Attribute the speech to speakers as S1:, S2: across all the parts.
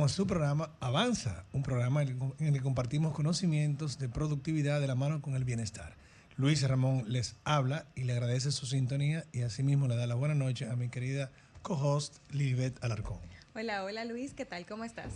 S1: Iniciamos su programa Avanza, un programa en el que compartimos conocimientos de productividad de la mano con el bienestar. Luis Ramón les habla y le agradece su sintonía y asimismo le da la buena noche a mi querida co-host Lilibet Alarcón.
S2: Hola, hola Luis, ¿qué tal? ¿Cómo estás?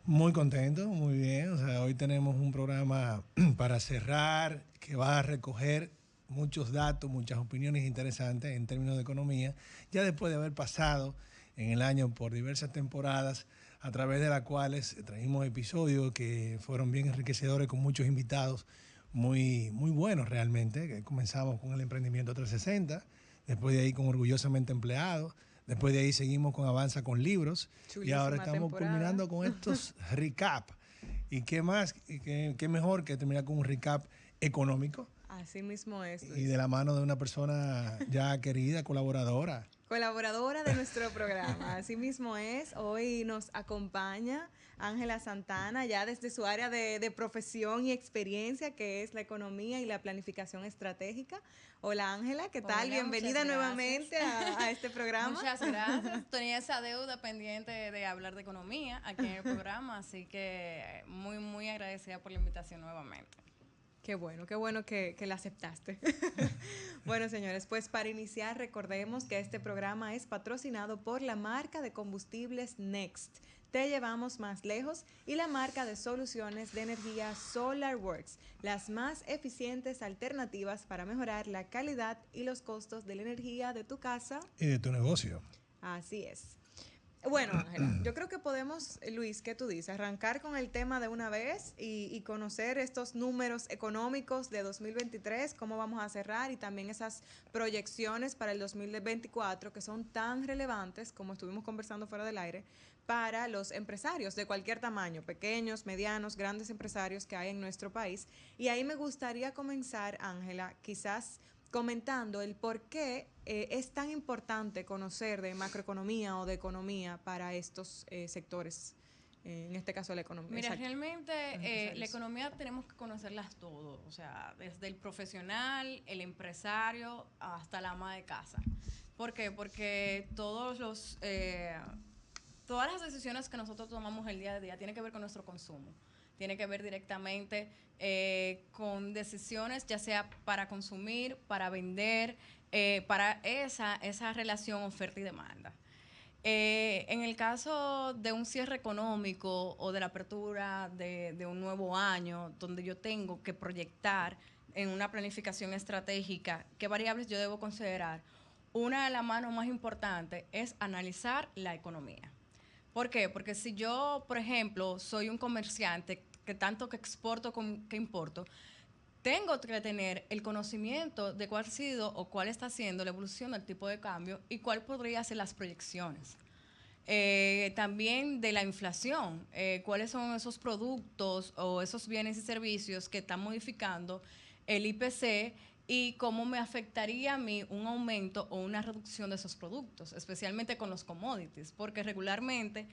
S1: Muy contento, muy bien. O sea, hoy tenemos un programa para cerrar que va a recoger muchos datos, muchas opiniones interesantes en términos de economía, ya después de haber pasado en el año por diversas temporadas, a través de las cuales trajimos episodios que fueron bien enriquecedores con muchos invitados muy buenos realmente, que comenzamos con el Emprendimiento 360, después de ahí con Orgullosamente Empleados, después de ahí seguimos con Avanza con Libros.
S2: Chulísima
S1: Y ahora estamos
S2: temporada.
S1: culminando con estos recap. ¿Y qué más? ¿Qué mejor que terminar con un recap económico?
S2: Así mismo es, Luis.
S1: Y de la mano de una persona ya querida, colaboradora.
S2: Colaboradora de nuestro programa, así mismo es. Hoy nos acompaña Ángela Santana, ya desde su área de profesión y experiencia, que es la economía y la planificación estratégica. Hola Ángela, ¿qué tal?
S3: Hola,
S2: Bienvenida nuevamente a este programa.
S3: Muchas gracias. Tenía esa deuda pendiente de hablar de economía aquí en el programa, así que muy agradecida por la invitación nuevamente.
S2: Qué bueno que la aceptaste. Bueno, señores, pues para iniciar, recordemos que este programa es patrocinado por la marca de combustibles Next. Te llevamos más lejos y la marca de soluciones de energía SolarWorks, las más eficientes alternativas para mejorar la calidad y los costos de la energía de tu casa
S1: y de tu negocio.
S2: Así es. Bueno, Ángela, yo creo que podemos, Luis, ¿qué tú dices? Arrancar con el tema de una vez y conocer estos números económicos de 2023, cómo vamos a cerrar y también esas proyecciones para el 2024 que son tan relevantes, como estuvimos conversando fuera del aire, para los empresarios de cualquier tamaño, pequeños, medianos, grandes empresarios que hay en nuestro país. Y ahí me gustaría comenzar, Ángela, quizás comentando el por qué es tan importante conocer de macroeconomía o de economía para estos sectores, en este caso la economía.
S3: Mira,
S2: Exacto.
S3: realmente la economía tenemos que conocerlas todo, o sea, desde el profesional, el empresario, hasta la ama de casa. ¿Por qué? Porque todas las decisiones que nosotros tomamos el día a día tienen que ver con nuestro consumo. Tiene que ver directamente con decisiones, ya sea para consumir, para vender, para esa relación oferta y demanda. En el caso de un cierre económico o de la apertura de un nuevo año, donde yo tengo que proyectar en una planificación estratégica qué variables yo debo considerar, una de las manos más importantes es analizar la economía. ¿Por qué? Porque si yo, por ejemplo, soy un comerciante que tanto que exporto como que importo, tengo que tener el conocimiento de cuál ha sido o cuál está siendo la evolución del tipo de cambio y cuál podría ser las proyecciones. También de la inflación, cuáles son esos productos o esos bienes y servicios que están modificando el IPC y cómo me afectaría a mí un aumento o una reducción de esos productos, especialmente con los commodities, porque regularmente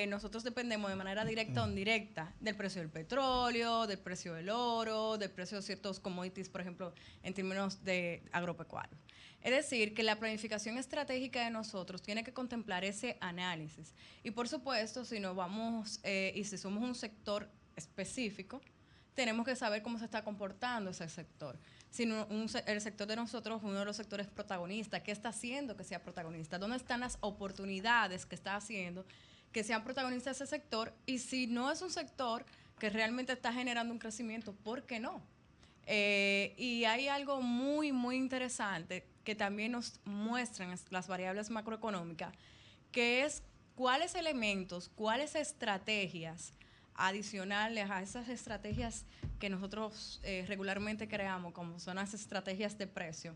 S3: nosotros dependemos de manera directa o indirecta del precio del petróleo, del precio del oro, del precio de ciertos commodities, por ejemplo, en términos de agropecuarios. Es decir, que la planificación estratégica de nosotros tiene que contemplar ese análisis. Y por supuesto, si nos vamos y si somos un sector específico, tenemos que saber cómo se está comportando ese sector. Si el sector de nosotros es uno de los sectores protagonistas, ¿qué está haciendo que sea protagonista? ¿Dónde están las oportunidades que está haciendo que sean protagonistas ese sector? Y si no es un sector que realmente está generando un crecimiento, ¿por qué no? Y hay algo muy interesante que también nos muestran las variables macroeconómicas, que es cuáles elementos, cuáles estrategias adicionales a esas estrategias que nosotros regularmente creamos, como son las estrategias de precio,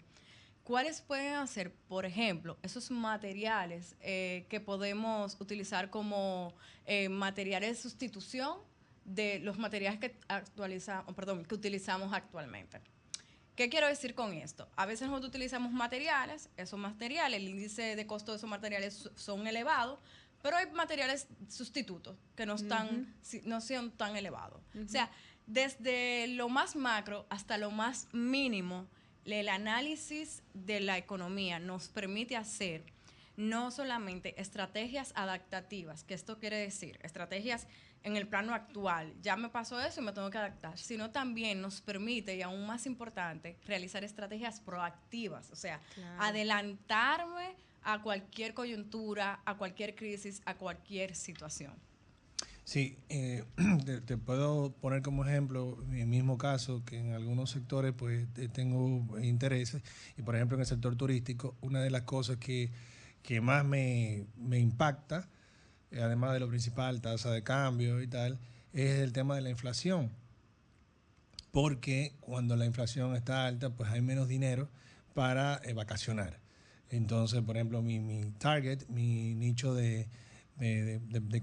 S3: ¿cuáles pueden hacer, por ejemplo, esos materiales que podemos utilizar como materiales de sustitución de los materiales que utilizamos actualmente? ¿Qué quiero decir con esto? A veces nosotros utilizamos materiales, esos materiales, el índice de costo de esos materiales son elevados, pero hay materiales sustitutos que no son tan elevados. O sea, desde lo más macro hasta lo más mínimo, el análisis de la economía nos permite hacer no solamente estrategias adaptativas, que esto quiere decir estrategias en el plano actual, ya me pasó eso y me tengo que adaptar, sino también nos permite, y aún más importante, realizar estrategias proactivas, o sea,
S2: Claro.
S3: adelantarme a cualquier coyuntura, a cualquier crisis, a cualquier situación.
S1: Sí, te puedo poner como ejemplo mi mismo caso, que en algunos sectores pues tengo intereses, y por ejemplo en el sector turístico, una de las cosas que más me impacta, además de lo principal, tasa de cambio y tal, es el tema de la inflación, porque cuando la inflación está alta, pues hay menos dinero para vacacionar. Entonces, por ejemplo, mi target, mi nicho de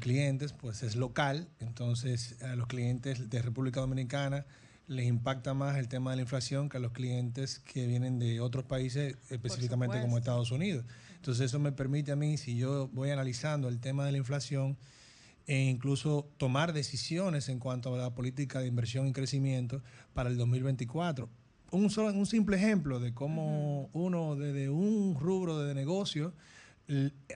S1: clientes, pues es local. Entonces, a los clientes de República Dominicana les impacta más el tema de la inflación que a los clientes que vienen de otros países, específicamente como Estados Unidos. Entonces, eso me permite a mí, si yo voy analizando el tema de la inflación, e incluso tomar decisiones en cuanto a la política de inversión y crecimiento para el 2024. Un simple ejemplo de cómo uno desde un rubro de negocio,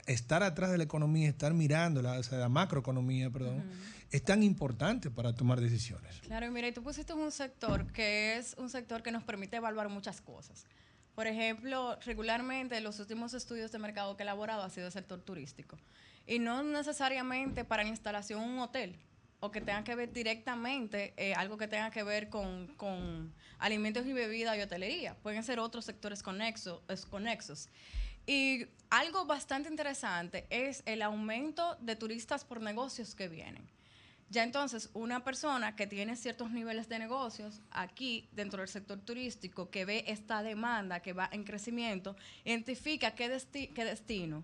S1: estar atrás de la economía, estar mirándola, o sea, la macroeconomía, perdón, es tan importante para tomar decisiones.
S3: Claro, y mira, y tú pusiste un sector que es un sector que nos permite evaluar muchas cosas. Por ejemplo, regularmente los últimos estudios de mercado que he elaborado ha sido el sector turístico. Y no necesariamente para la instalación de un hotel o que tenga que ver directamente algo que tenga que ver con alimentos y bebidas y hotelería. Pueden ser otros sectores conexos. Y algo bastante interesante es el aumento de turistas por negocios que vienen. Ya entonces, una persona que tiene ciertos niveles de negocios aquí dentro del sector turístico, que ve esta demanda que va en crecimiento, identifica qué destino,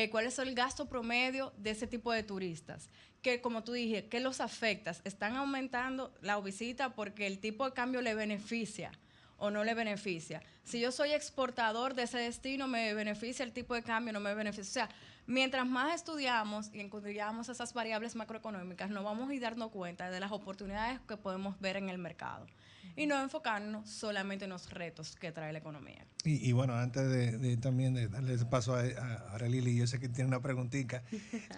S3: cuál es el gasto promedio de ese tipo de turistas, que como tú dije, ¿qué los afecta? ¿Están aumentando la visita porque el tipo de cambio le beneficia o no le beneficia? Si yo soy exportador de ese destino, ¿me beneficia el tipo de cambio? ¿No me beneficia? O sea, mientras más estudiamos y estudiamos esas variables macroeconómicas, nos vamos a ir dando cuenta de las oportunidades que podemos ver en el mercado y no enfocarnos solamente en los retos que trae la economía.
S1: Y bueno, antes también de darle ese paso a Lili, yo sé que tiene una preguntita,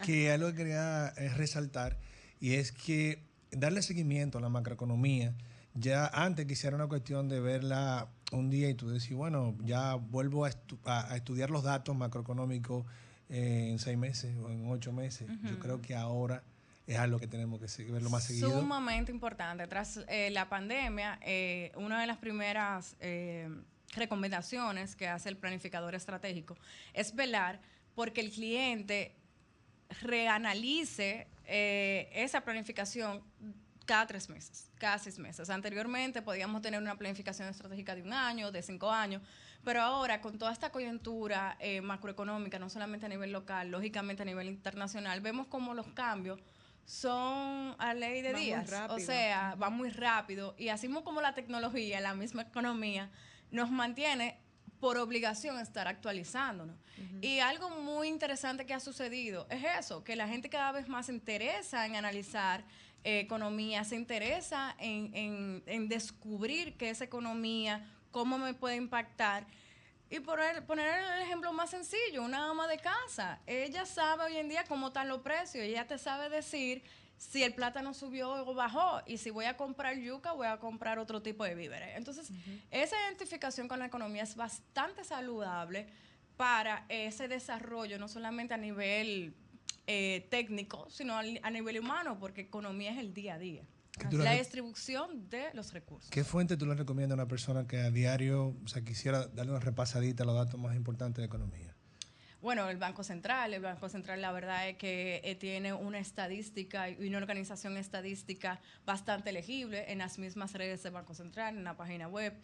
S1: que algo que quería resaltar, y es que darle seguimiento a la macroeconomía, ya antes que hiciera una cuestión de verla un día y tú decís, bueno, ya vuelvo a estudiar los datos macroeconómicos en 6 meses o en 8 meses. Yo creo que ahora es algo que tenemos que verlo más seguido.
S3: Sumamente importante. Tras la pandemia, una de las primeras recomendaciones que hace el planificador estratégico es velar porque el cliente reanalice esa planificación cada 3 meses, cada 6 meses. Anteriormente podíamos tener una planificación estratégica de 1 año, de 5 años, pero ahora con toda esta coyuntura macroeconómica, no solamente a nivel local, lógicamente a nivel internacional, vemos como los cambios son a ley de días, o sea, va muy rápido, y así como la tecnología, la misma economía, nos mantiene por obligación estar actualizándonos. Y algo muy interesante que ha sucedido es eso, que la gente cada vez más se interesa en analizar economía, se interesa en descubrir qué es economía, cómo me puede impactar. Y poner el ejemplo más sencillo, una ama de casa, ella sabe hoy en día cómo están los precios, ella te sabe decir si el plátano subió o bajó, y si voy a comprar yuca, voy a comprar otro tipo de víveres. Entonces, esa identificación con la economía es bastante saludable para ese desarrollo, no solamente a nivel técnico, sino a nivel humano, porque economía es el día a día. La distribución de los recursos.
S1: ¿Qué fuente tú le recomiendas a una persona que a diario, o sea, quisiera darle una repasadita a los datos más importantes de economía?
S3: Bueno, el Banco Central la verdad es que tiene una estadística y una organización estadística bastante legible en las mismas redes del Banco Central, en la página web.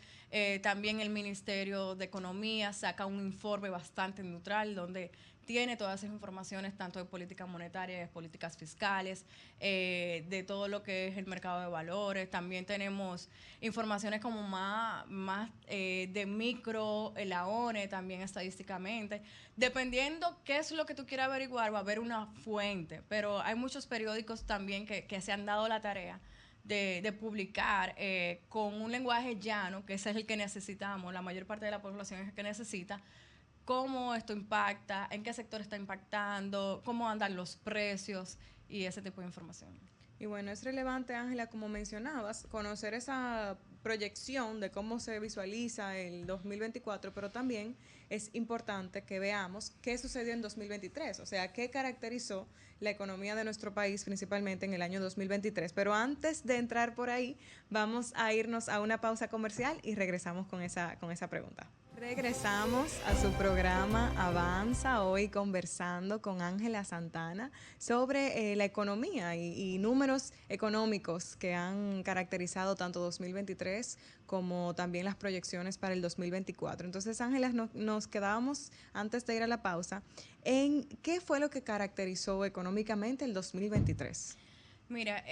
S3: También el Ministerio de Economía saca un informe bastante neutral donde tiene todas esas informaciones, tanto de política monetaria, de políticas fiscales, de todo lo que es el mercado de valores. También tenemos informaciones como más de micro, la ONE también estadísticamente. Dependiendo qué es lo que tú quieras averiguar, va a haber una fuente, pero hay muchos periódicos también que se han dado la tarea de publicar con un lenguaje llano, que ese es el que necesitamos, la mayor parte de la población es el que necesita, cómo esto impacta, en qué sector está impactando, cómo andan los precios y ese tipo de información.
S2: Y bueno, es relevante, Ángela, como mencionabas, conocer esa proyección de cómo se visualiza el 2024, pero también es importante que veamos qué sucedió en 2023, o sea, qué caracterizó la economía de nuestro país principalmente en el año 2023. Pero antes de entrar por ahí, vamos a irnos a una pausa comercial y regresamos con esa pregunta. Regresamos a su programa Avanza, hoy conversando con Ángela Santana sobre la economía y números económicos que han caracterizado tanto 2023 como también las proyecciones para el 2024. Entonces, Ángela, nos quedábamos antes de ir a la pausa en qué fue lo que caracterizó económicamente el 2023.
S3: Mira,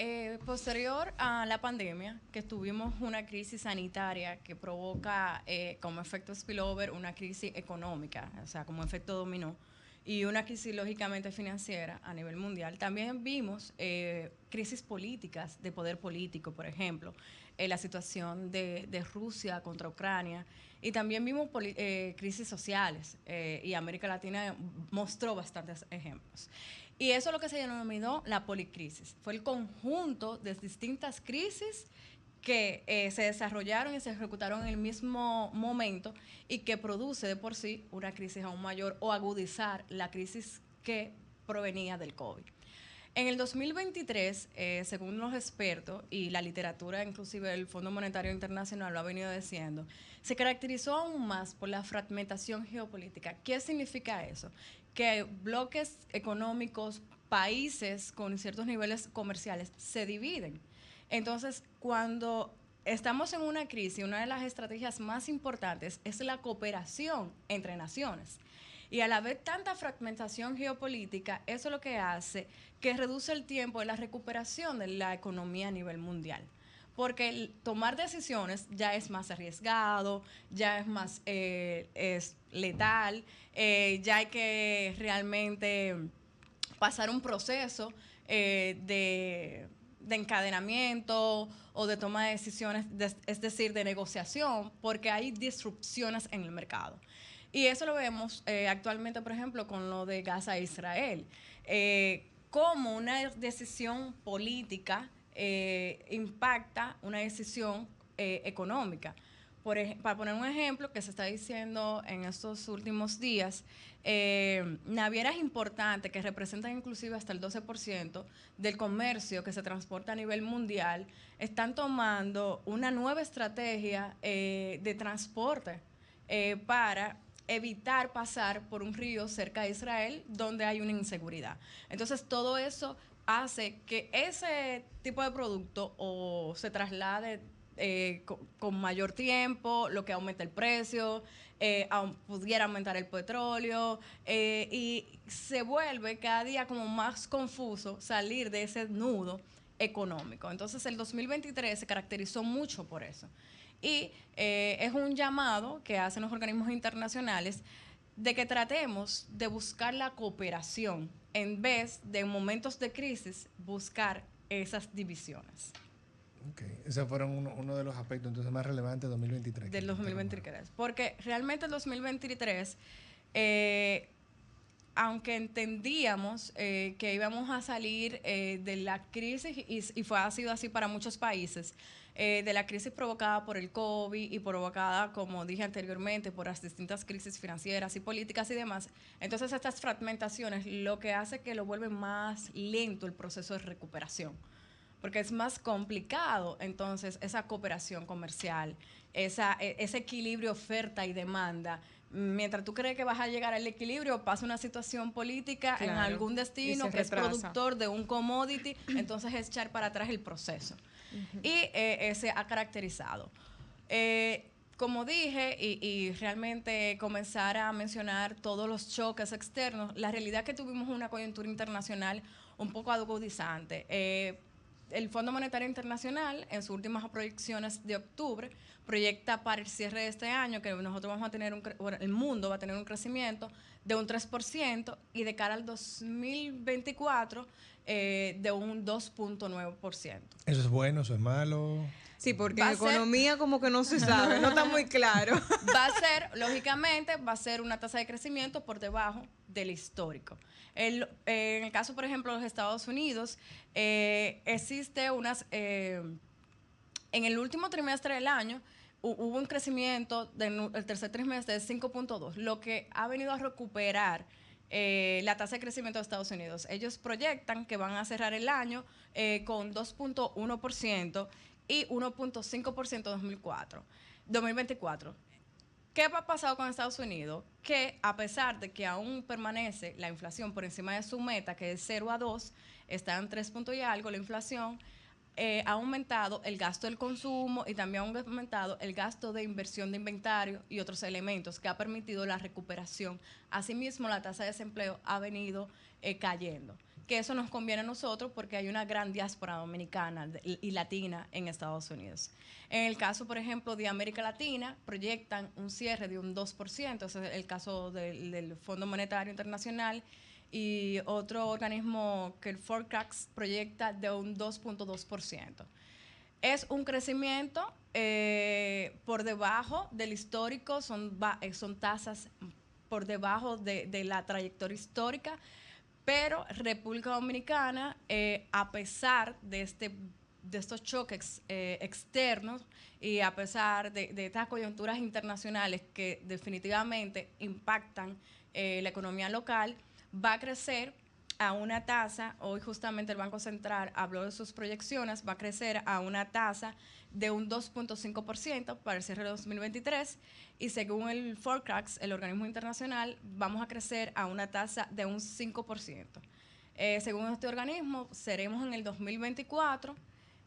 S3: posterior a la pandemia, que tuvimos una crisis sanitaria que provoca como efecto spillover una crisis económica, o sea, como efecto dominó, y una crisis lógicamente financiera a nivel mundial, también vimos crisis políticas, de poder político, por ejemplo, la situación de Rusia contra Ucrania, y también vimos crisis sociales, y América Latina mostró bastantes ejemplos. Y eso es lo que se denominó la policrisis. Fue el conjunto de distintas crisis que se desarrollaron y se ejecutaron en el mismo momento y que produce de por sí una crisis aún mayor o agudizar la crisis que provenía del COVID. En el 2023, según los expertos y la literatura, inclusive el Fondo Monetario Internacional lo ha venido diciendo, se caracterizó aún más por la fragmentación geopolítica. ¿Qué significa eso? Que bloques económicos, países con ciertos niveles comerciales se dividen. Entonces, cuando estamos en una crisis, una de las estrategias más importantes es la cooperación entre naciones. Y al haber tanta fragmentación geopolítica, eso es lo que hace que reduce el tiempo de la recuperación de la economía a nivel mundial. Porque el tomar decisiones ya es más arriesgado, ya es más es letal, ya hay que realmente pasar un proceso de encadenamiento o de toma de decisiones, es decir, de negociación, porque hay disrupciones en el mercado. Y eso lo vemos actualmente, por ejemplo, con lo de Gaza e Israel. Cómo una decisión política impacta una decisión económica. Para poner un ejemplo que se está diciendo en estos últimos días, navieras importantes que representan inclusive hasta el 12% del comercio que se transporta a nivel mundial, están tomando una nueva estrategia de transporte para evitar pasar por un río cerca de Israel donde hay una inseguridad. Entonces todo eso hace que ese tipo de producto o se traslade con mayor tiempo, lo que aumenta el precio, pudiera aumentar el petróleo y se vuelve cada día como más confuso salir de ese nudo económico. Entonces el 2023 se caracterizó mucho por eso. Y es un llamado que hacen los organismos internacionales de que tratemos de buscar la cooperación en vez de en momentos de crisis buscar esas divisiones.
S1: Okay. Esos fueron uno de los aspectos entonces más relevantes de 2023.
S3: Del 2023. Porque realmente el 2023, aunque entendíamos que íbamos a salir de la crisis, y ha sido así para muchos países, de la crisis provocada por el COVID y provocada, como dije anteriormente, por las distintas crisis financieras y políticas y demás. Entonces estas fragmentaciones lo que hace que lo vuelve más lento el proceso de recuperación, porque es más complicado entonces esa cooperación comercial, ese equilibrio oferta y demanda. Mientras tú crees que vas a llegar al equilibrio, pasa una situación política en algún destino que es productor de un commodity, entonces es echar para atrás el proceso. Y se ha caracterizado. Como dije, y realmente comenzar a mencionar todos los choques externos, la realidad es que tuvimos una coyuntura internacional un poco agudizante. El Fondo Monetario Internacional, en sus últimas proyecciones de octubre, proyecta para el cierre de este año que nosotros vamos a tener el mundo va a tener un crecimiento de un 3% y de cara al 2024 de un 2.9%.
S1: ¿Eso es bueno, eso es malo?
S2: Sí, porque
S3: Va
S2: en
S3: a ser-
S2: economía como que no se sabe, no está muy claro.
S3: va a ser, lógicamente, va a ser una tasa de crecimiento por debajo del histórico. En el caso, por ejemplo, de los Estados Unidos, existe en el último trimestre del año, hubo un crecimiento del tercer trimestre de 5.2, lo que ha venido a recuperar la tasa de crecimiento de Estados Unidos. Ellos proyectan que van a cerrar el año con 2.1% y 1.5% en 2024. ¿Qué ha pasado con Estados Unidos? Que a pesar de que aún permanece la inflación por encima de su meta, que es 0 a 2, está en 3 puntos y algo la inflación, ha aumentado el gasto del consumo y también ha aumentado el gasto de inversión de inventario y otros elementos que ha permitido la recuperación. Asimismo, la tasa de desempleo ha venido cayendo, que eso nos conviene a nosotros porque hay una gran diáspora dominicana y latina en Estados Unidos. En el caso, por ejemplo, de América Latina, proyectan un cierre de un 2%, ese es el caso del Fondo Monetario Internacional, y otro organismo que el Forecast proyecta de un 2.2%. Es un crecimiento por debajo del histórico, son tasas por debajo de la trayectoria histórica, pero República Dominicana, a pesar de estos choques externos y a pesar de estas coyunturas internacionales que definitivamente impactan la economía local, va a crecer a una tasa, hoy justamente el Banco Central habló de sus proyecciones, va a crecer a una tasa de un 2.5% para el cierre de 2023 y según el Forecast, el organismo internacional, vamos a crecer a una tasa de un 5%. Según este organismo, seremos en el 2024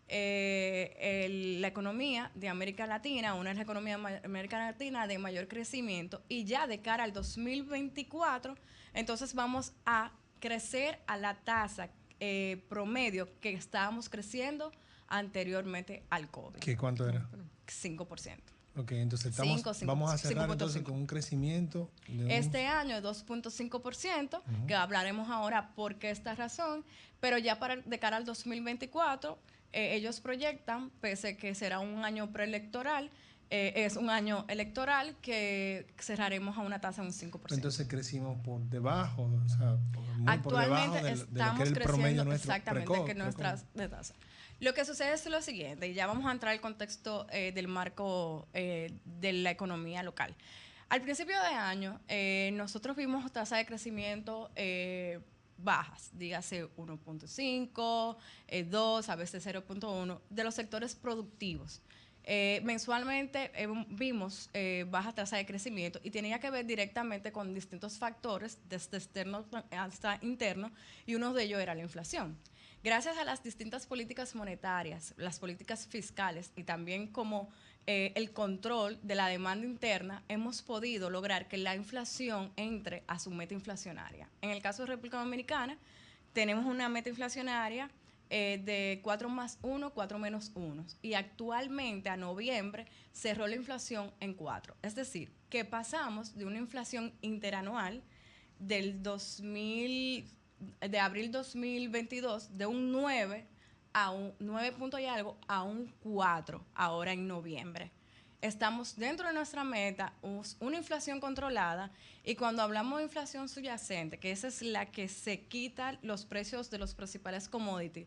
S3: la economía de América Latina, una de las economías de América Latina de mayor crecimiento y ya de cara al 2024, entonces vamos a crecer a la tasa promedio que estábamos creciendo anteriormente al COVID.
S1: ¿Qué cuánto era?
S3: 5%.
S1: Ok, entonces vamos a cerrar entonces con un crecimiento de
S3: este año 2.5%, que hablaremos ahora por qué esta razón, pero ya de cara al 2024, ellos proyectan, pese que será un año preelectoral, es un año electoral que cerraremos a una tasa de un 5%.
S1: Entonces crecimos por debajo, o sea, muy por debajo de lo que era el promedio nuestro
S3: exactamente que nuestras de tasa. Lo que sucede es lo siguiente, y ya vamos a entrar al contexto del marco de la economía local. Al principio de año, nosotros vimos tasas de crecimiento bajas, dígase 1.5, 2, a veces 0.1, de los sectores productivos. Mensualmente vimos bajas tasas de crecimiento y tenía que ver directamente con distintos factores, desde externo hasta interno, y uno de ellos era la inflación. Gracias a las distintas políticas monetarias, las políticas fiscales y también como el control de la demanda interna, hemos podido lograr que la inflación entre a su meta inflacionaria. En el caso de República Dominicana, tenemos una meta inflacionaria de 4+1, 4-1. Y actualmente, a noviembre, cerró la inflación en 4. Es decir, que pasamos de una inflación interanual de abril 2022 de un 9 a un 9 punto y algo a un 4 ahora en noviembre. Estamos dentro de nuestra meta, una inflación controlada, y cuando hablamos de inflación subyacente, que esa es la que se quita los precios de los principales commodities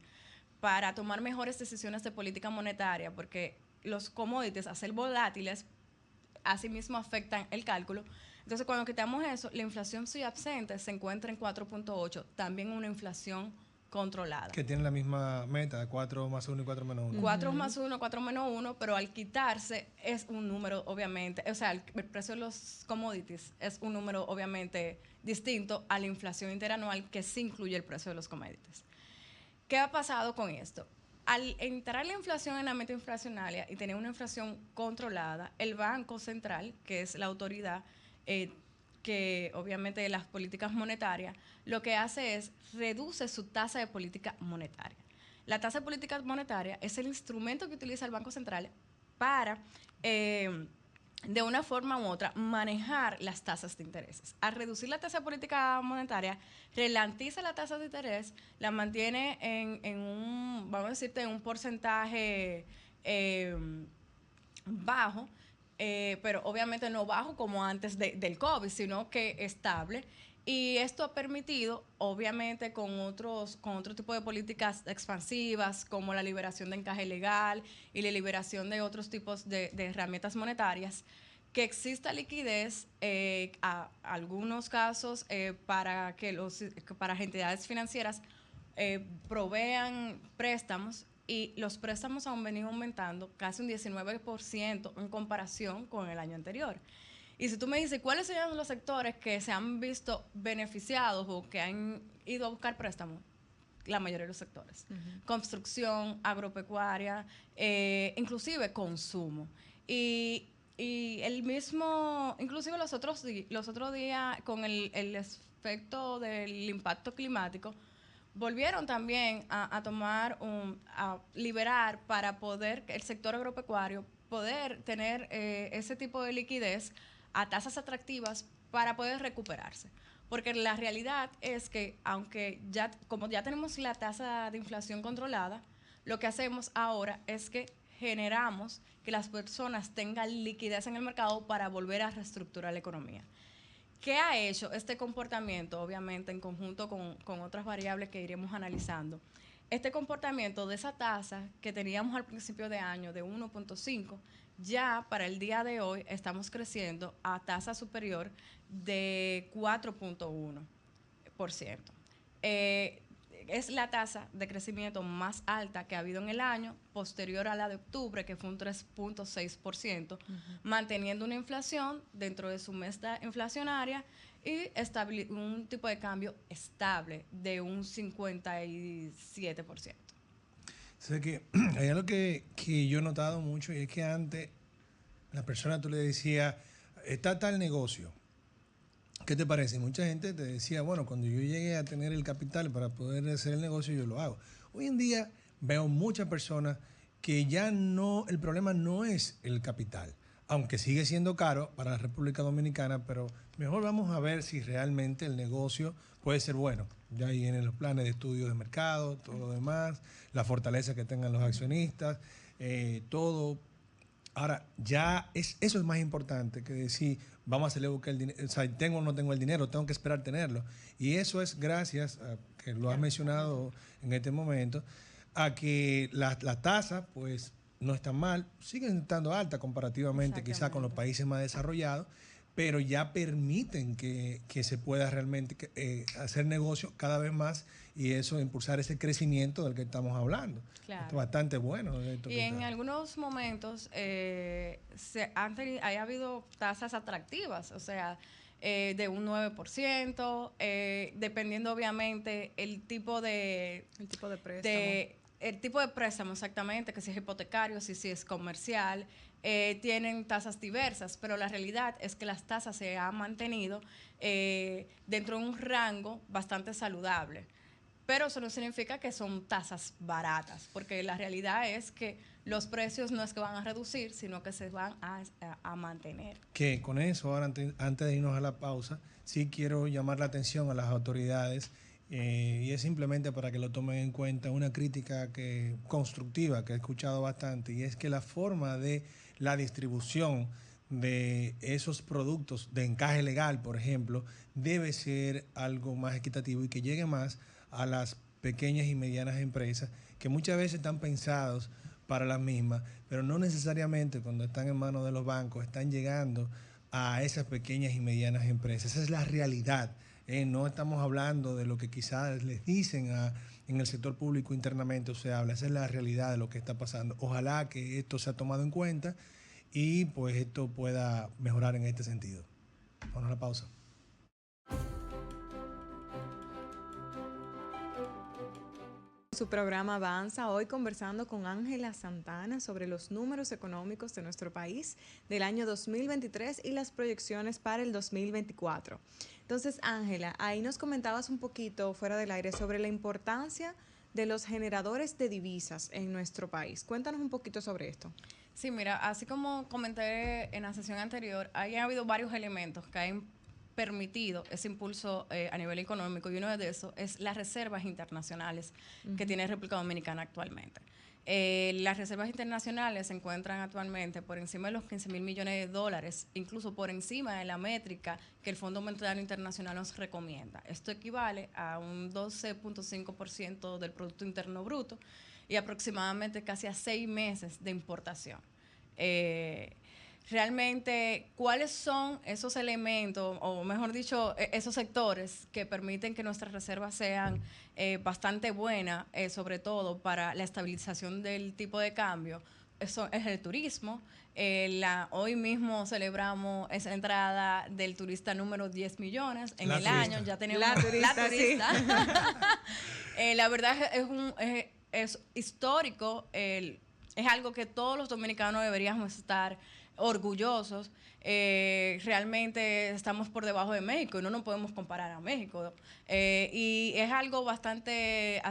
S3: para tomar mejores decisiones de política monetaria, porque los commodities, al ser volátiles, asimismo afectan el cálculo. Entonces, cuando quitamos eso, la inflación subyacente se encuentra en 4.8, también una inflación controlada.
S1: Que tiene la misma meta, 4+1 y 4-1.
S3: 4+1, 4-1, pero al quitarse es un número, obviamente, o sea, el precio de los commodities es un número, obviamente, distinto a la inflación interanual, que sí incluye el precio de los commodities. ¿Qué ha pasado con esto? Al entrar la inflación en la meta inflacionaria y tener una inflación controlada, el Banco Central, que es la autoridad que obviamente de las políticas monetarias, lo que hace es reduce su tasa de política monetaria. La tasa de política monetaria es el instrumento que utiliza el Banco Central para, de una forma u otra, manejar las tasas de intereses. Al reducir la tasa de política monetaria, ralentiza la tasa de interés, la mantiene en un, vamos a decirte, en un porcentaje bajo, pero obviamente no bajo como antes del COVID, sino que estable. Y esto ha permitido, obviamente, con otro tipo de políticas expansivas, como la liberación de encaje legal y la liberación de otros tipos de herramientas monetarias, que exista liquidez a algunos casos para entidades financieras provean préstamos, y los préstamos han venido aumentando casi un 19% en comparación con el año anterior. Y si tú me dices, ¿cuáles serían los sectores que se han visto beneficiados o que han ido a buscar préstamos? La mayoría de los sectores. Construcción, agropecuaria, inclusive consumo. Y el mismo, inclusive los otros días, con el efecto del impacto climático, volvieron también a liberar para poder el sector agropecuario poder tener ese tipo de liquidez a tasas atractivas para poder recuperarse. Porque la realidad es que, como ya tenemos la tasa de inflación controlada, lo que hacemos ahora es que generamos que las personas tengan liquidez en el mercado para volver a reestructurar la economía. ¿Qué ha hecho este comportamiento, obviamente, en conjunto con otras variables que iremos analizando? Este comportamiento de esa tasa que teníamos al principio de año de 1.5, ya para el día de hoy estamos creciendo a tasa superior de 4.1%. Es la tasa de crecimiento más alta que ha habido en el año, posterior a la de octubre, que fue un 3.6%, manteniendo una inflación dentro de su meta inflacionaria y un tipo de cambio estable de un 57%.
S1: O sea que hay algo que yo he notado mucho, y es que antes la persona, tú le decías, está tal negocio, ¿qué te parece? Y mucha gente te decía, bueno, cuando yo llegue a tener el capital para poder hacer el negocio, yo lo hago. Hoy en día veo muchas personas que ya no, el problema no es el capital, aunque sigue siendo caro para la República Dominicana, pero mejor vamos a ver si realmente el negocio puede ser bueno. Ya ahí vienen los planes de estudio de mercado, todo lo demás, la fortaleza que tengan los accionistas, todo. Ahora, eso es más importante que decir, vamos a hacerle buscar el dinero, o sea, tengo o no tengo el dinero, tengo que esperar tenerlo. Y eso es gracias, a que lo has mencionado en este momento, a que las tasas, pues, no están mal, siguen estando altas comparativamente quizá con los países más desarrollados, pero ya permiten que se pueda realmente hacer negocio cada vez más, y eso impulsar ese crecimiento del que estamos hablando. Claro. Esto es bastante bueno.
S3: Y en algunos momentos ha habido tasas atractivas, o sea, de un 9%, dependiendo obviamente el tipo de préstamo. El tipo de préstamo, exactamente, que si es hipotecario, si es comercial, tienen tasas diversas, pero la realidad es que las tasas se han mantenido dentro de un rango bastante saludable. Pero eso no significa que son tasas baratas, porque la realidad es que los precios no es que van a reducir, sino que se van a mantener.
S1: Que con eso, ahora antes de irnos a la pausa, sí quiero llamar la atención a las autoridades, y es simplemente para que lo tomen en cuenta, una crítica constructiva que he escuchado bastante, y es que la forma de la distribución de esos productos de encaje legal, por ejemplo, debe ser algo más equitativo y que llegue más a las pequeñas y medianas empresas, que muchas veces están pensados para las mismas, pero no necesariamente cuando están en manos de los bancos están llegando a esas pequeñas y medianas empresas. Esa es la realidad. No estamos hablando de lo que quizás les dicen en el sector público internamente, o se habla. Esa es la realidad de lo que está pasando. Ojalá que esto sea tomado en cuenta y pues esto pueda mejorar en este sentido. Vamos a la pausa.
S2: Su programa avanza hoy conversando con Ángela Santana sobre los números económicos de nuestro país del año 2023 y las proyecciones para el 2024. Entonces, Ángela, ahí nos comentabas un poquito fuera del aire sobre la importancia de los generadores de divisas en nuestro país. Cuéntanos un poquito sobre esto.
S3: Sí, mira, así como comenté en la sesión anterior, ha habido varios elementos que han permitido ese impulso a nivel económico, y uno de esos es las reservas internacionales que tiene República Dominicana actualmente. Las reservas internacionales se encuentran actualmente por encima de los 15.000 millones de dólares, incluso por encima de la métrica que el Fondo Monetario Internacional nos recomienda. Esto equivale a un 12.5% del Producto Interno Bruto y aproximadamente casi a 6 meses de importación. Realmente, ¿cuáles son esos elementos, o mejor dicho, esos sectores que permiten que nuestras reservas sean bastante buenas, sobre todo para la estabilización del tipo de cambio? Eso es el turismo. Hoy mismo celebramos esa entrada del turista número 10 millones en el año. Ya tenemos
S2: la turista.
S3: Sí. La verdad es histórico. Es algo que todos los dominicanos deberíamos estar orgullosos. Realmente estamos por debajo de México y no nos podemos comparar a México. Y es algo bastante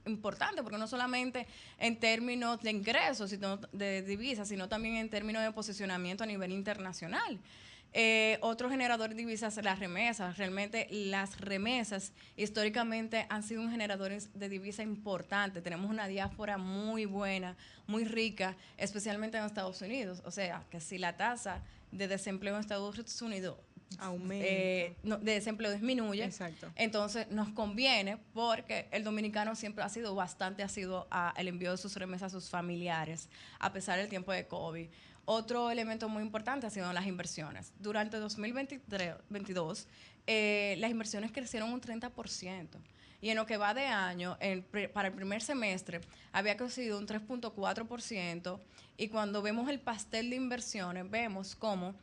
S3: importante, porque no solamente en términos de ingresos, sino de divisas, sino también en términos de posicionamiento a nivel internacional. Otro generador de divisas es las remesas. Realmente las remesas históricamente han sido un generador de divisa importante. Tenemos una diáspora muy buena, muy rica, especialmente en Estados Unidos. O sea, que si la tasa de desempleo en Estados Unidos de desempleo disminuye,
S2: exacto,
S3: entonces nos conviene, porque el dominicano siempre ha sido bastante asiduo al envío de sus remesas a sus familiares, a pesar del tiempo de COVID. Otro elemento muy importante ha sido las inversiones. Durante 2022, las inversiones crecieron un 30%. Y en lo que va de año, para el primer semestre, había crecido un 3.4%. Y cuando vemos el pastel de inversiones, vemos cómo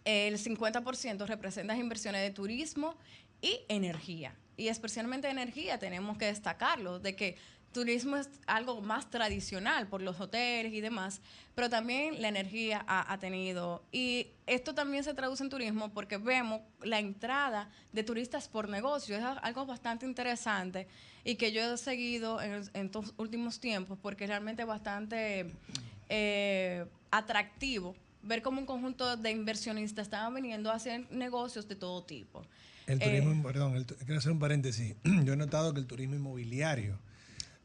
S3: el 50% representa inversiones de turismo y energía. Y especialmente energía tenemos que destacarlo, de que turismo es algo más tradicional por los hoteles y demás, pero también la energía ha tenido. Y esto también se traduce en turismo porque vemos la entrada de turistas por negocio. Es algo bastante interesante y que yo he seguido en estos últimos tiempos, porque es realmente bastante atractivo ver cómo un conjunto de inversionistas estaban viniendo a hacer negocios de todo tipo.
S1: El turismo, quiero hacer un paréntesis. Yo he notado que el turismo inmobiliario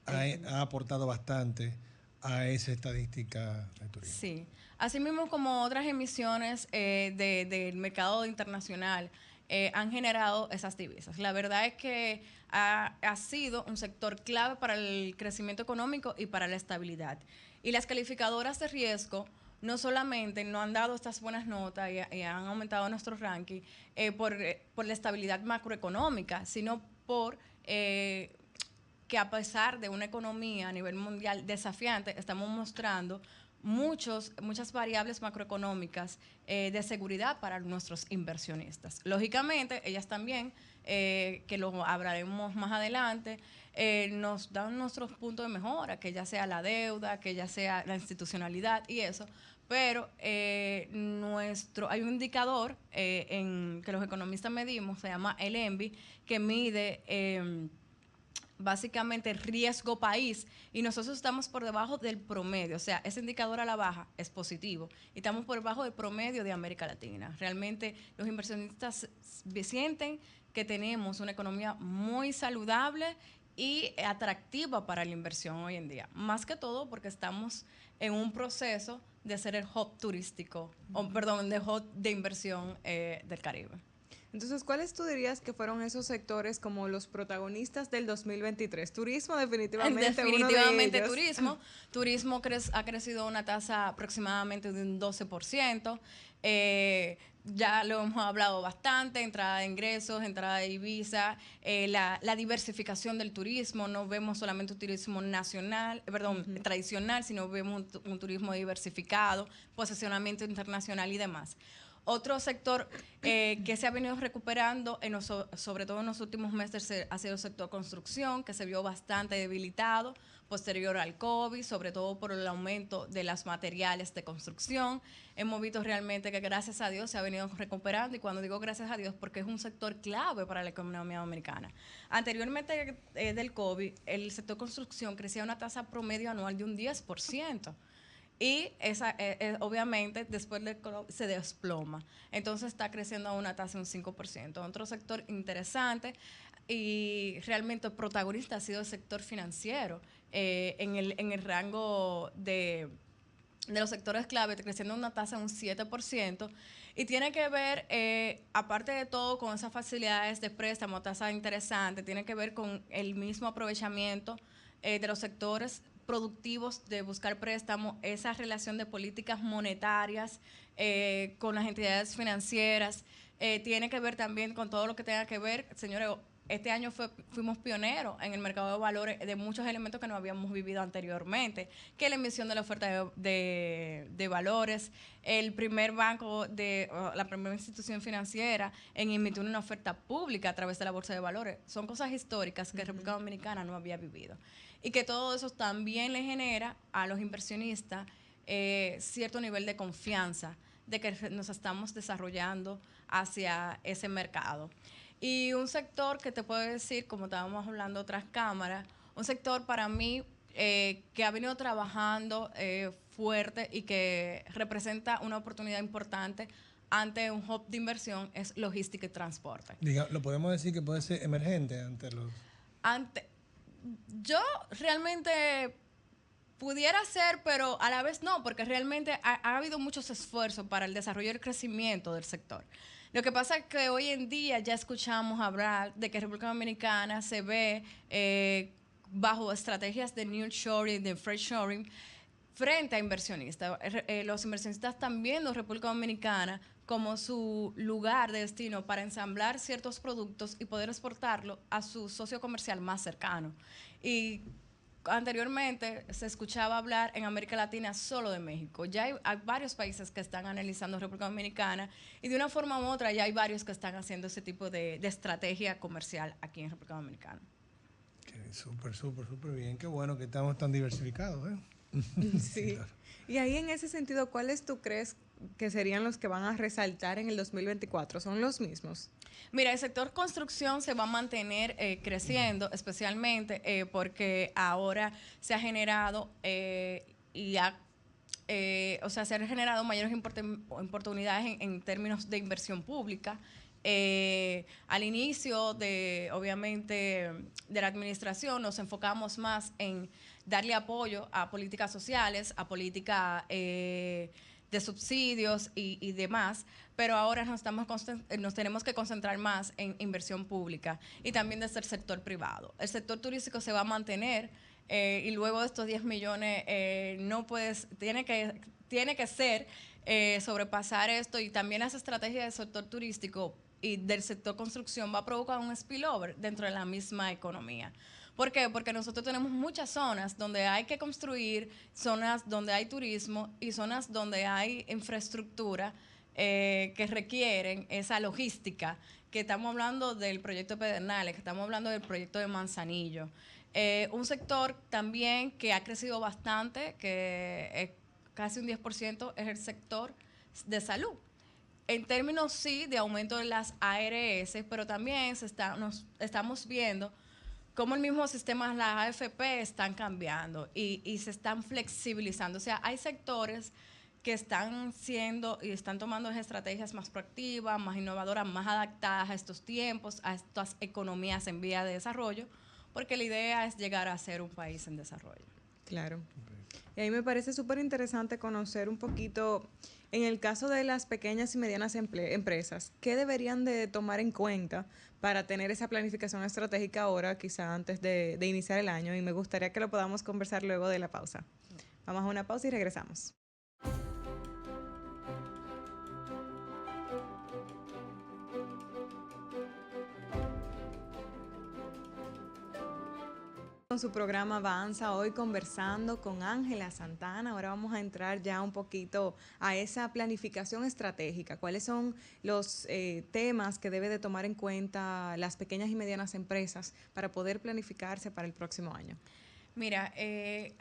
S1: ha aportado bastante a esa estadística de turismo.
S3: Sí, así mismo como otras emisiones del mercado internacional han generado esas divisas. La verdad es que ha sido un sector clave para el crecimiento económico y para la estabilidad. Y las calificadoras de riesgo no solamente nos han dado estas buenas notas y han aumentado nuestro ranking por la estabilidad macroeconómica, sino por que a pesar de una economía a nivel mundial desafiante, estamos mostrando muchas variables macroeconómicas de seguridad para nuestros inversionistas. Lógicamente, ellas también, que lo hablaremos más adelante, nos dan nuestros puntos de mejora, que ya sea la deuda, que ya sea la institucionalidad y eso, pero hay un indicador que los economistas medimos, se llama el ENVI, que mide básicamente riesgo país, y nosotros estamos por debajo del promedio. O sea, ese indicador a la baja es positivo y estamos por debajo del promedio de América Latina. Realmente los inversionistas sienten que tenemos una economía muy saludable y atractiva para la inversión hoy en día, más que todo porque estamos en un proceso de ser el hub turístico, de hub de inversión del Caribe.
S2: Entonces, ¿cuáles tú dirías que fueron esos sectores como los protagonistas del 2023? Turismo definitivamente uno de ellos.
S3: Turismo ha crecido a una tasa aproximadamente de un 12%. Ya lo hemos hablado bastante, entrada de ingresos, entrada de divisa, la diversificación del turismo. No vemos solamente un turismo tradicional, sino vemos un turismo diversificado, posicionamiento internacional y demás. Otro sector que se ha venido recuperando, sobre todo en los últimos meses, ha sido el sector construcción, que se vio bastante debilitado posterior al COVID, sobre todo por el aumento de los materiales de construcción. Hemos visto realmente que, gracias a Dios, se ha venido recuperando, y cuando digo gracias a Dios, porque es un sector clave para la economía dominicana. Anteriormente del COVID, el sector construcción crecía a una tasa promedio anual de un 10%. Y obviamente después se desploma. Entonces está creciendo a una tasa de un 5%. Otro sector interesante y realmente protagonista ha sido el sector financiero. en el rango de los sectores clave, creciendo una tasa de un 7%, y tiene que ver, aparte de todo, con esas facilidades de préstamo, tasa interesante, tiene que ver con el mismo aprovechamiento de los sectores productivos de buscar préstamo, esa relación de políticas monetarias con las entidades financieras, tiene que ver también con todo lo que tenga que ver, señores. Este año fuimos pioneros en el mercado de valores de muchos elementos que no habíamos vivido anteriormente, que la emisión de la oferta de valores, el primer banco, la primera institución financiera en emitir una oferta pública a través de la Bolsa de Valores. Son cosas históricas que República Dominicana no había vivido. Y que todo eso también le genera a los inversionistas cierto nivel de confianza de que nos estamos desarrollando hacia ese mercado. Y un sector que te puedo decir, como estábamos hablando otras cámaras, un sector para mí que ha venido trabajando fuerte y que representa una oportunidad importante ante un hub de inversión es logística y transporte.
S1: Lo podemos decir que puede ser emergente ante los...
S3: Yo realmente pudiera ser, pero a la vez no, porque realmente ha habido muchos esfuerzos para el desarrollo y el crecimiento del sector. Lo que pasa es que hoy en día ya escuchamos hablar de que República Dominicana se ve bajo estrategias de nearshoring, de friendshoring, frente a inversionistas. Los inversionistas están viendo República Dominicana como su lugar de destino para ensamblar ciertos productos y poder exportarlo a su socio comercial más cercano. Y anteriormente se escuchaba hablar en América Latina solo de México. Ya hay varios países que están analizando República Dominicana y de una forma u otra ya hay varios que están haciendo ese tipo de estrategia comercial aquí en República Dominicana.
S1: Súper bien. Qué bueno que estamos tan diversificados, ¿eh?
S2: Sí. Y ahí en ese sentido, ¿cuáles tú crees que serían los que van a resaltar en el 2024? ¿Son los mismos?
S3: Mira, el sector construcción se va a mantener creciendo, especialmente porque ahora se ha generado se han generado mayores oportunidades en términos de inversión pública. Al inicio obviamente, de la administración nos enfocamos más en darle apoyo a políticas sociales, a políticas de subsidios y demás, pero ahora nos tenemos que concentrar más en inversión pública y también desde el sector privado. El sector turístico se va a mantener y luego de estos 10 millones tiene que ser sobrepasar esto, y también las estrategias del sector turístico y del sector construcción va a provocar un spillover dentro de la misma economía. ¿Por qué? Porque nosotros tenemos muchas zonas donde hay que construir, zonas donde hay turismo y zonas donde hay infraestructura que requieren esa logística, que estamos hablando del proyecto de Pedernales, que estamos hablando del proyecto de Manzanillo. Un sector también que ha crecido bastante, que casi un 10%, es el sector de salud. En términos, sí, de aumento de las ARS, pero también estamos viendo cómo el mismo sistema de las AFP están cambiando y se están flexibilizando. O sea, hay sectores que están tomando estrategias más proactivas, más innovadoras, más adaptadas a estos tiempos, a estas economías en vía de desarrollo, porque la idea es llegar a ser un país en desarrollo.
S2: Claro. Y ahí me parece súper interesante conocer un poquito, en el caso de las pequeñas y medianas empresas, ¿qué deberían de tomar en cuenta para tener esa planificación estratégica ahora, quizá antes de iniciar el año? Y me gustaría que lo podamos conversar luego de la pausa. Vamos a una pausa y regresamos. Con su programa Avanza, hoy conversando con Ángela Santana. Ahora vamos a entrar ya un poquito a esa planificación estratégica. ¿Cuáles son los temas que debe de tomar en cuenta las pequeñas y medianas empresas para poder planificarse para el próximo año?
S3: Mira,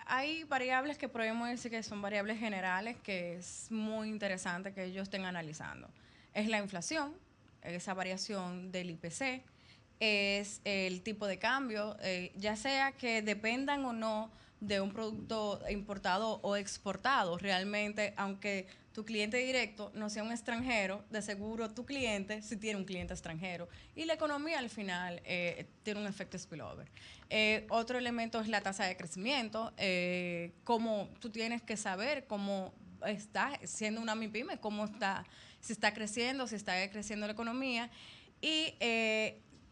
S3: hay variables que podemos decir que son variables generales, que es muy interesante que ellos estén analizando. Es la inflación, esa variación del IPC, es el tipo de cambio, ya sea que dependan o no de un producto importado o exportado. Realmente, aunque tu cliente directo no sea un extranjero, de seguro tu cliente sí tiene un cliente extranjero. Y la economía al final tiene un efecto spillover. Otro elemento es la tasa de crecimiento. Cómo tú tienes que saber cómo está siendo una MIPYME, cómo está, si está creciendo, si está creciendo la economía. Y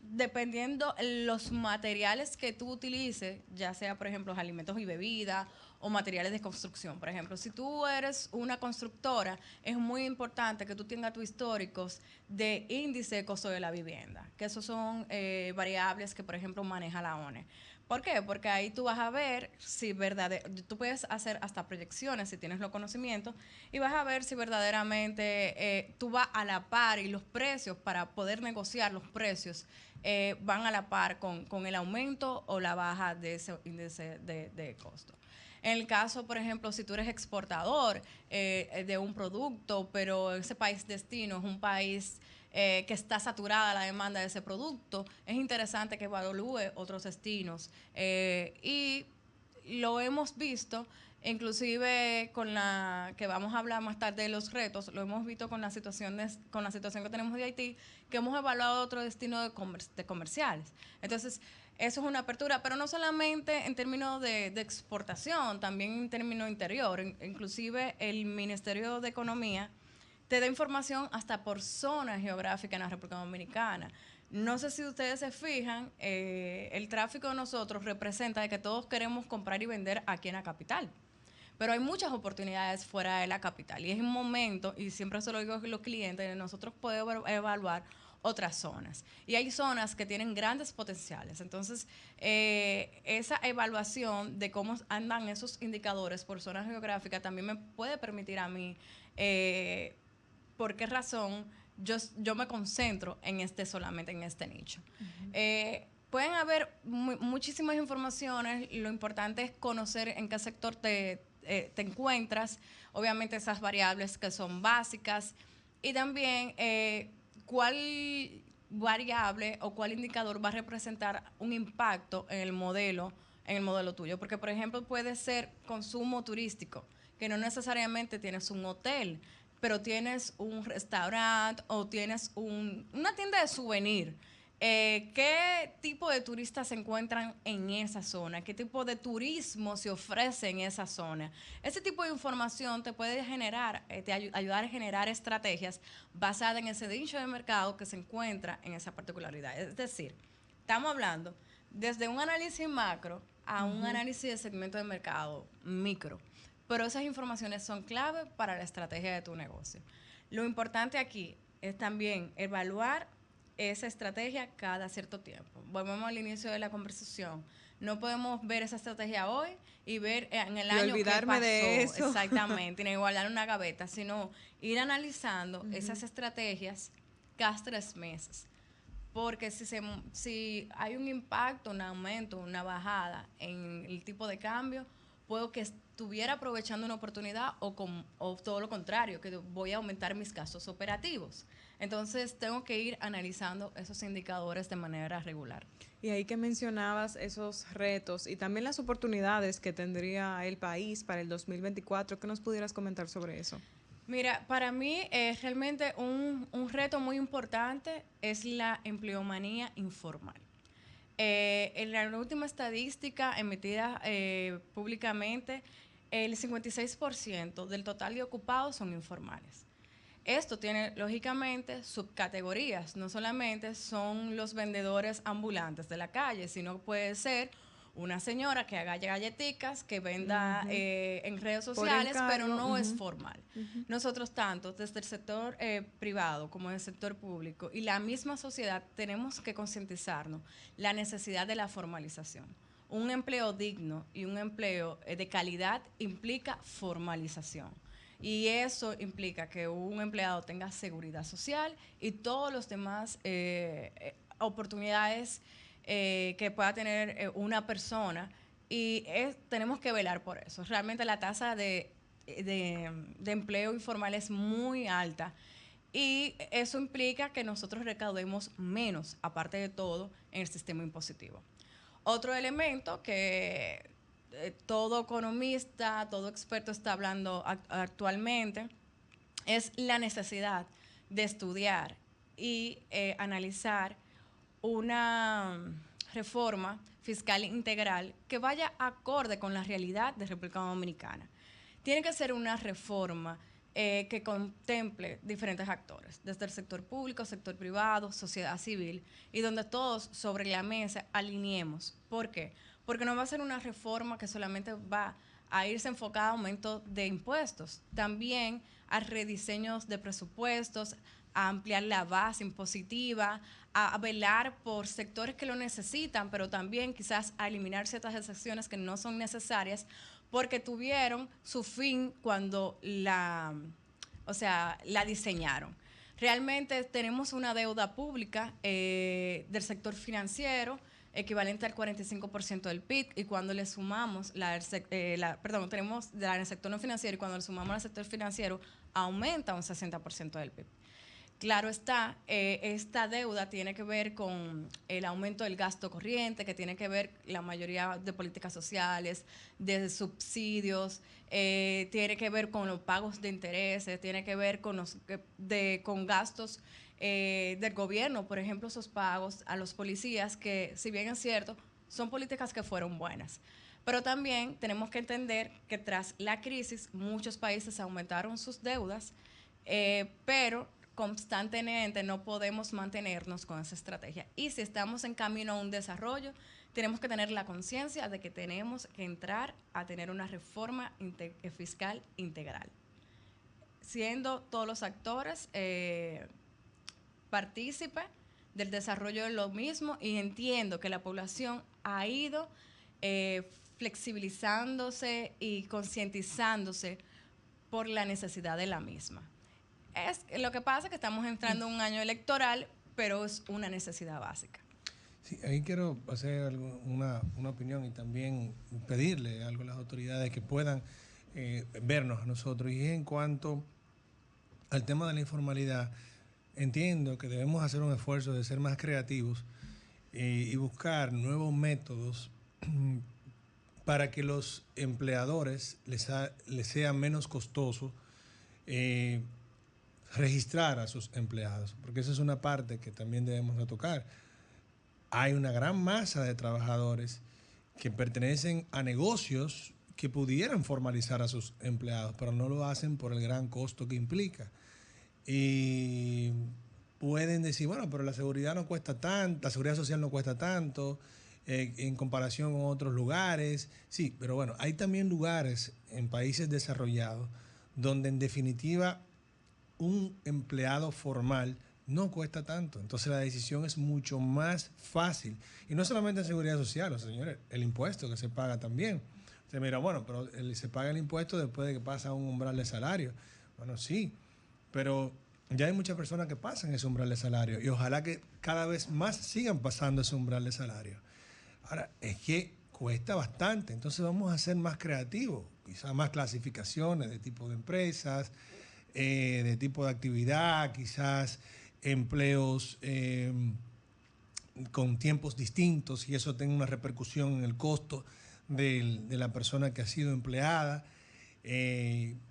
S3: dependiendo los materiales que tú utilices, ya sea, por ejemplo, los alimentos y bebidas o materiales de construcción. Por ejemplo, si tú eres una constructora, es muy importante que tú tengas tus históricos de índice de costo de la vivienda, que esos son variables que, por ejemplo, maneja la ONE. ¿Por qué? Porque ahí tú vas a ver si tú puedes hacer hasta proyecciones si tienes los conocimientos y vas a ver si verdaderamente tú vas a la par y los precios para poder negociar los precios van a la par con el aumento o la baja de ese índice de costo. En el caso, por ejemplo, si tú eres exportador de un producto, pero ese país destino es un país que está saturada la demanda de ese producto, es interesante que evalúe otros destinos. Y lo hemos visto, inclusive con la que vamos a hablar más tarde de los retos, lo hemos visto con la situación que tenemos de Haití, que hemos evaluado otro destino de comerciales. Entonces, eso es una apertura, pero no solamente en términos de exportación, también en términos interior. Inclusive el Ministerio de Economía te da información hasta por zona geográfica en la República Dominicana. No sé si ustedes se fijan, el tráfico de nosotros representa de que todos queremos comprar y vender aquí en la capital. Pero hay muchas oportunidades fuera de la capital y es un momento, y siempre se lo digo a los clientes, de nosotros podemos evaluar otras zonas. Y hay zonas que tienen grandes potenciales. Entonces, esa evaluación de cómo andan esos indicadores por zonas geográficas también me puede permitir a mí por qué razón yo me concentro solamente en este nicho. Pueden haber muchísimas informaciones, lo importante es conocer en qué sector te encuentras, obviamente esas variables que son básicas, y también cuál variable o cuál indicador va a representar un impacto en el modelo tuyo. Porque, por ejemplo, puede ser consumo turístico, que no necesariamente tienes un hotel, pero tienes un restaurante o tienes una tienda de souvenir. ¿Qué tipo de turistas se encuentran en esa zona? ¿Qué tipo de turismo se ofrece en esa zona? Ese tipo de información te puede ayudar a generar estrategias basadas en ese nicho de mercado que se encuentra en esa particularidad. Es decir, estamos hablando desde un análisis macro a un análisis de segmento de mercado micro. Pero esas informaciones son clave para la estrategia de tu negocio. Lo importante aquí es también evaluar esa estrategia cada cierto tiempo. Volvemos al inicio de la conversación. No podemos ver esa estrategia hoy y ver en el año que pasó.
S2: De eso.
S3: Exactamente, ni guardar una gaveta, sino ir analizando esas estrategias cada 3 meses. Porque si hay un impacto, un aumento, una bajada en el tipo de cambio, puedo que estuviera aprovechando una oportunidad o todo lo contrario, que voy a aumentar mis gastos operativos. Entonces, tengo que ir analizando esos indicadores de manera regular.
S2: Y ahí que mencionabas esos retos y también las oportunidades que tendría el país para el 2024, ¿qué nos pudieras comentar sobre eso?
S3: Mira, para mí realmente un reto muy importante es la empleomanía informal. En la última estadística emitida públicamente, el 56% del total de ocupados son informales. Esto tiene, lógicamente, subcategorías. No solamente son los vendedores ambulantes de la calle, sino puede ser una señora que haga galletitas, que venda en redes sociales, pero no es formal. Nosotros, tanto desde el sector privado como del sector público y la misma sociedad, tenemos que concientizarnos la necesidad de la formalización. Un empleo digno y un empleo de calidad implica formalización. Y eso implica que un empleado tenga seguridad social y todos los demás oportunidades que pueda tener una persona. Y tenemos que velar por eso. Realmente la tasa de empleo informal es muy alta. Y eso implica que nosotros recaudemos menos, aparte de todo, en el sistema impositivo. Otro elemento que todo economista, todo experto está hablando actualmente es la necesidad de estudiar y analizar una reforma fiscal integral que vaya acorde con la realidad de República Dominicana. Tiene que ser una reforma que contemple diferentes actores, desde el sector público, sector privado, sociedad civil, y donde todos sobre la mesa alineemos. ¿Por qué? Porque no va a ser una reforma que solamente va a irse enfocada a aumento de impuestos, también a rediseños de presupuestos, a ampliar la base impositiva, a velar por sectores que lo necesitan, pero también quizás a eliminar ciertas excepciones que no son necesarias porque tuvieron su fin cuando la diseñaron. Realmente tenemos una deuda pública del sector financiero equivalente al 45% del PIB, y cuando le sumamos tenemos del sector no financiero, y cuando le sumamos al sector financiero aumenta un 60% del PIB. Claro está, esta deuda tiene que ver con el aumento del gasto corriente, que tiene que ver la mayoría de políticas sociales, de subsidios, tiene que ver con los pagos de intereses, tiene que ver con gastos del gobierno, por ejemplo, esos pagos a los policías, que si bien es cierto, son políticas que fueron buenas. Pero también tenemos que entender que tras la crisis muchos países aumentaron sus deudas, pero constantemente no podemos mantenernos con esa estrategia. Y si estamos en camino a un desarrollo, tenemos que tener la conciencia de que tenemos que entrar a tener una reforma fiscal integral, siendo todos los actores partícipes del desarrollo de lo mismo, y entiendo que la población ha ido flexibilizándose y concientizándose por la necesidad de la misma. Lo que pasa es que estamos entrando en un año electoral, pero es una necesidad básica.
S1: Sí, ahí quiero hacer una opinión y también pedirle algo a las autoridades que puedan vernos a nosotros. Y en cuanto al tema de la informalidad, entiendo que debemos hacer un esfuerzo de ser más creativos y buscar nuevos métodos para que los empleadores les sea menos costoso registrar a sus empleados, porque esa es una parte que también debemos de tocar. Hay una gran masa de trabajadores que pertenecen a negocios que pudieran formalizar a sus empleados, pero no lo hacen por el gran costo que implica. Y pueden decir, bueno, pero la seguridad no cuesta tanto, la seguridad social no cuesta tanto en comparación con otros lugares. Sí, pero bueno, hay también lugares en países desarrollados donde en definitiva un empleado formal no cuesta tanto. Entonces la decisión es mucho más fácil. Y no solamente en seguridad social, señores, el impuesto que se paga también. Usted mira, bueno, pero se paga el impuesto después de que pasa un umbral de salario. Bueno, sí, pero ya hay muchas personas que pasan ese umbral de salario y ojalá que cada vez más sigan pasando ese umbral de salario. Ahora, es que cuesta bastante, entonces vamos a ser más creativos, quizás más clasificaciones de tipo de empresas, de tipo de actividad, quizás empleos con tiempos distintos y eso tenga una repercusión en el costo de la persona que ha sido empleada.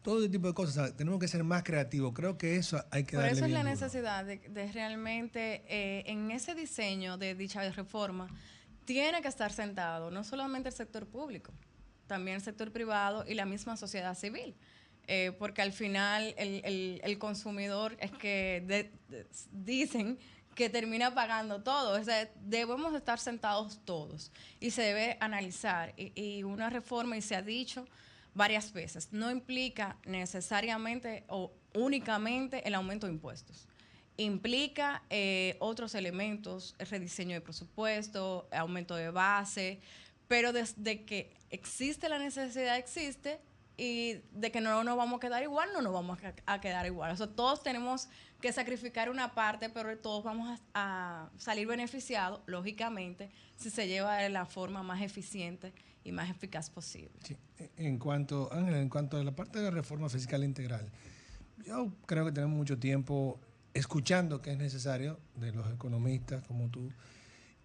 S1: Todo ese tipo de cosas, ¿sabes? Tenemos que ser más creativos. Creo que eso hay que darle bien duro.
S3: Por eso es la necesidad de realmente en ese diseño de dicha reforma tiene que estar sentado no solamente el sector público, también el sector privado y la misma sociedad civil. Porque al final el consumidor es que dicen que termina pagando todo. O sea, debemos estar sentados todos y se debe analizar. Y una reforma, y se ha dicho varias veces, no implica necesariamente o únicamente el aumento de impuestos. Implica otros elementos, el rediseño de presupuesto, aumento de base, pero desde que existe la necesidad, existe. Y de que no nos vamos a quedar igual, no nos vamos a quedar igual. O sea, todos tenemos que sacrificar una parte, pero todos vamos a salir beneficiados, lógicamente, si se lleva de la forma más eficiente y más eficaz posible.
S1: Sí. Ángela, en cuanto a la parte de la reforma fiscal integral, yo creo que tenemos mucho tiempo escuchando que es necesario de los economistas como tú,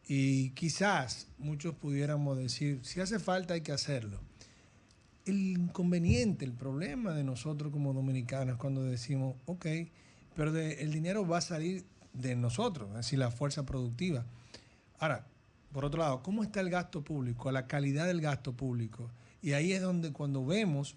S1: y quizás muchos pudiéramos decir, si hace falta hay que hacerlo. el inconveniente, el problema de nosotros como dominicanos cuando decimos, ok, pero el dinero va a salir de nosotros, es decir, la fuerza productiva. Ahora, por otro lado, ¿cómo está el gasto público? La calidad del gasto público. Y ahí es donde cuando vemos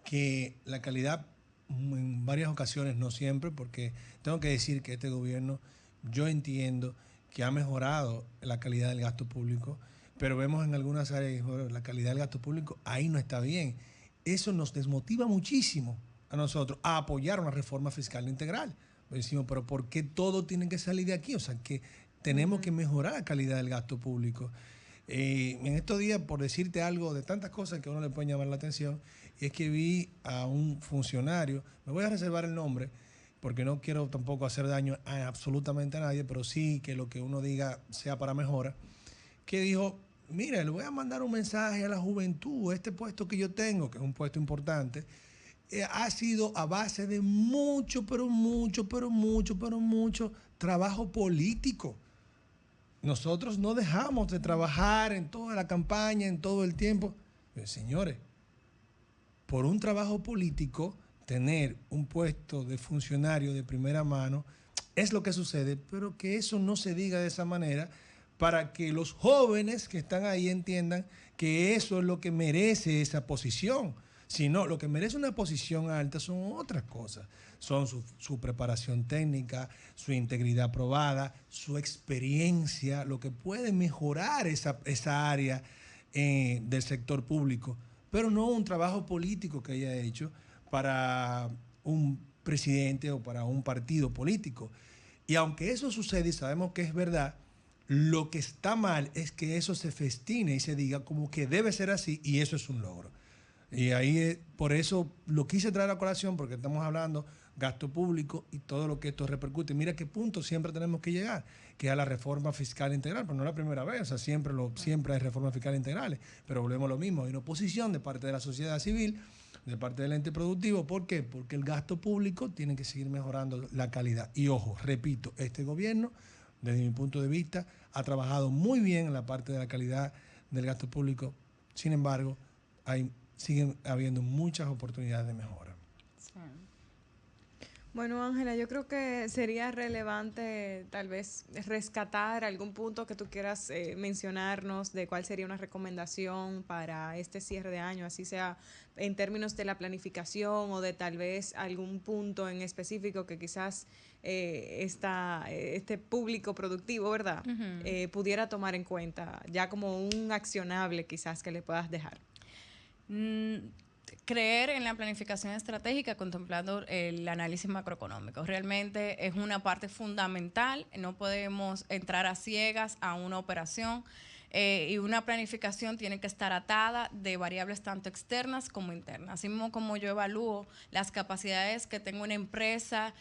S1: que la calidad en varias ocasiones, no siempre, porque tengo que decir que este gobierno, yo entiendo que ha mejorado la calidad del gasto público, pero vemos en algunas áreas la calidad del gasto público ahí no está bien. Eso nos desmotiva muchísimo a nosotros a apoyar una reforma fiscal integral. Decimos, pero ¿por qué todo tiene que salir de aquí? O sea, que tenemos que mejorar la calidad del gasto público. En estos días, por decirte algo de tantas cosas que a uno le pueden llamar la atención, y es que vi a un funcionario, me voy a reservar el nombre, porque no quiero tampoco hacer daño a absolutamente a nadie, pero sí que lo que uno diga sea para mejora, que dijo, mire, le voy a mandar un mensaje a la juventud, este puesto que yo tengo, que es un puesto importante, ha sido a base de mucho trabajo político. Nosotros no dejamos de trabajar en toda la campaña, en todo el tiempo. Pero, señores, por un trabajo político, tener un puesto de funcionario de primera mano es lo que sucede, pero que eso no se diga de esa manera para que los jóvenes que están ahí entiendan que eso es lo que merece esa posición. Si no, lo que merece una posición alta son otras cosas. Son su preparación técnica, su integridad probada, su experiencia, lo que puede mejorar esa área del sector público, pero no un trabajo político que haya hecho para un presidente o para un partido político. Y aunque eso sucede y sabemos que es verdad, lo que está mal es que eso se festine y se diga como que debe ser así y eso es un logro. Y ahí, por eso lo quise traer a colación, porque estamos hablando gasto público y todo lo que esto repercute. Mira qué punto siempre tenemos que llegar, que es a la reforma fiscal integral, pero no es la primera vez, o sea, siempre hay reformas fiscales integrales, pero volvemos a lo mismo, hay una oposición de parte de la sociedad civil, de parte del ente productivo. ¿Por qué? Porque el gasto público tiene que seguir mejorando la calidad. Y ojo, repito, este gobierno, desde mi punto de vista, ha trabajado muy bien en la parte de la calidad del gasto público. Sin embargo, siguen habiendo muchas oportunidades de mejora.
S2: Sí. Bueno, Ángela, yo creo que sería relevante tal vez rescatar algún punto que tú quieras mencionarnos de cuál sería una recomendación para este cierre de año, así sea en términos de la planificación o de tal vez algún punto en específico que quizás este público productivo, ¿verdad? Pudiera tomar en cuenta, ya como un accionable quizás que le puedas dejar.
S3: Creer en la planificación estratégica contemplando el análisis macroeconómico. Realmente es una parte fundamental, no podemos entrar a ciegas a una operación y una planificación tiene que estar atada de variables tanto externas como internas. Así mismo como yo evalúo las capacidades que tengo una empresa,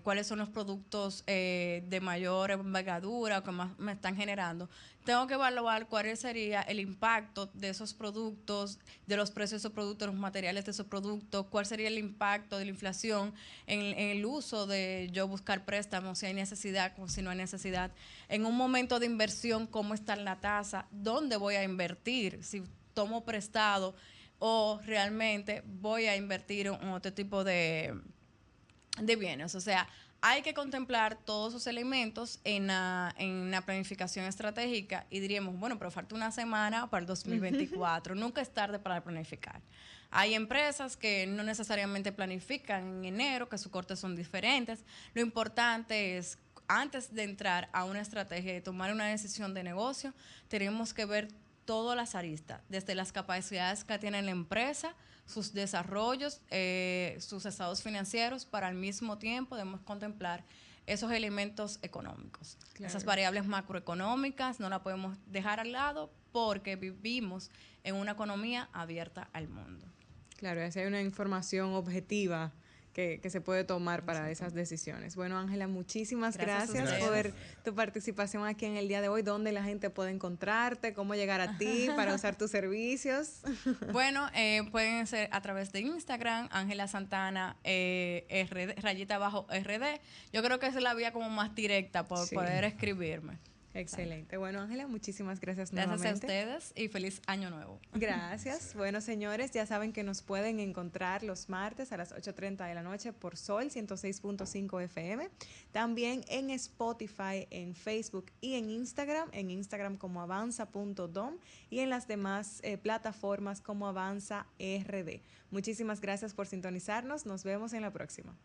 S3: cuáles son los productos de mayor envergadura o que más me están generando, tengo que evaluar cuál sería el impacto de esos productos, de los precios de esos productos, los materiales de esos productos, cuál sería el impacto de la inflación en el uso de yo buscar préstamos, si hay necesidad, si no hay necesidad. En un momento de inversión, cómo está la tasa, dónde voy a invertir, si tomo prestado o realmente voy a invertir en otro tipo de bienes. O sea, hay que contemplar todos esos elementos en la planificación estratégica y diríamos, bueno, pero falta una semana para el 2024. Nunca es tarde para planificar. Hay empresas que no necesariamente planifican en enero, que sus cortes son diferentes. Lo importante es, antes de entrar a una estrategia y tomar una decisión de negocio, tenemos que ver todas las aristas, desde las capacidades que tiene la empresa, sus desarrollos, sus estados financieros, para al mismo tiempo debemos contemplar esos elementos económicos. Claro. Esas variables macroeconómicas no las podemos dejar al lado porque vivimos en una economía abierta al mundo.
S2: Claro, así hay una información objetiva que se puede tomar para esas decisiones. Bueno, Ángela, muchísimas gracias por tu participación aquí en el día de hoy. ¿Dónde la gente puede encontrarte? ¿Cómo llegar a ti para usar tus servicios?
S3: Bueno, pueden ser a través de Instagram, Ángela Santana, RD, _RD. Yo creo que esa es la vía como más directa por poder escribirme.
S2: Excelente. Bueno, Ángela, muchísimas gracias
S3: Gracias
S2: nuevamente.
S3: a ustedes y feliz año nuevo.
S2: Gracias. Bueno, señores, ya saben que nos pueden encontrar los martes a las 8:30 de la noche por Sol 106.5 FM. También en Spotify, en Facebook y en Instagram como avanza.dom y en las demás plataformas como Avanza RD. Muchísimas gracias por sintonizarnos. Nos vemos en la próxima.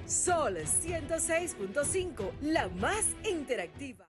S4: Sol 106.5, la más interactiva.